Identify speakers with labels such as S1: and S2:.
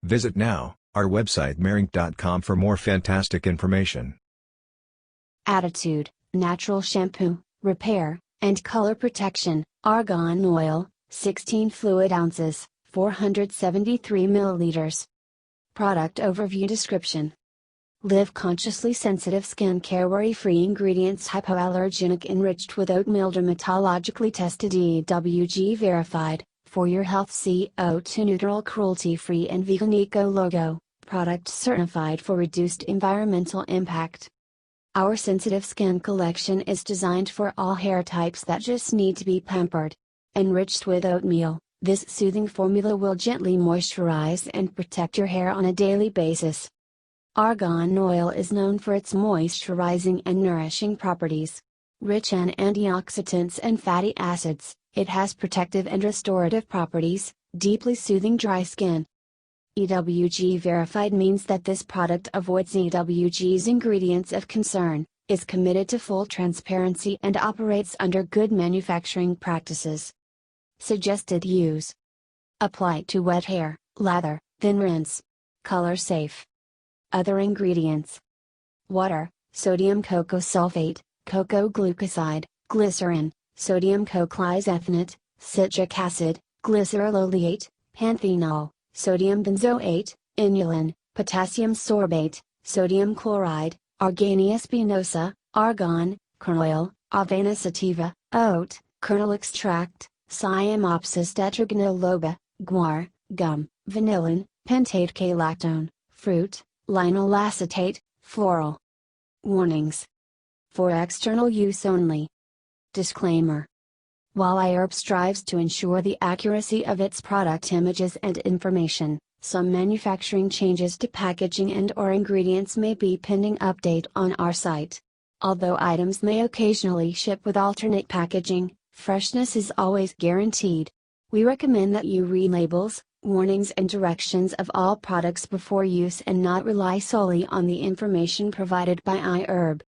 S1: Visit now, our website marink.com for more fantastic information.
S2: Attitude, natural shampoo, repair, and color protection, argan oil, 16 fluid ounces, 473 milliliters. Product overview description. Live consciously sensitive skincare worry-free ingredients hypoallergenic enriched with oatmeal dermatologically tested EWG verified, for your health CO2 neutral cruelty-free and vegan eco logo, product certified for reduced environmental impact. Our sensitive skin collection is designed for all hair types that just need to be pampered. Enriched with oatmeal, this soothing formula will gently moisturize and protect your hair on a daily basis. Argan oil is known for its moisturizing and nourishing properties. Rich in antioxidants and fatty acids, it has protective and restorative properties, deeply soothing dry skin. EWG verified means that this product avoids EWG's ingredients of concern, is committed to full transparency and operates under good manufacturing practices. Suggested use. Apply to wet hair, lather, then rinse. Color safe. Other ingredients: water, sodium cocoa sulfate, cocoa glucoside, glycerin, sodium coclizethynate, citric acid, glycerol oleate, panthenol, sodium benzoate, inulin, potassium sorbate, sodium chloride, argania spinosa, argan, kernel oil, avena sativa, oat, kernel extract, Cyanopsis tetragonoloba, guar, gum, vanillin, pentate K-lactone, fruit, linol acetate, floral. Warnings. For external use only. Disclaimer. While iHerb strives to ensure the accuracy of its product images and information, some manufacturing changes to packaging and/or ingredients may be pending update on our site. Although items may occasionally ship with alternate packaging, freshness is always guaranteed. We recommend that you read labels, warnings and directions of all products before use and not rely solely on the information provided by iHerb.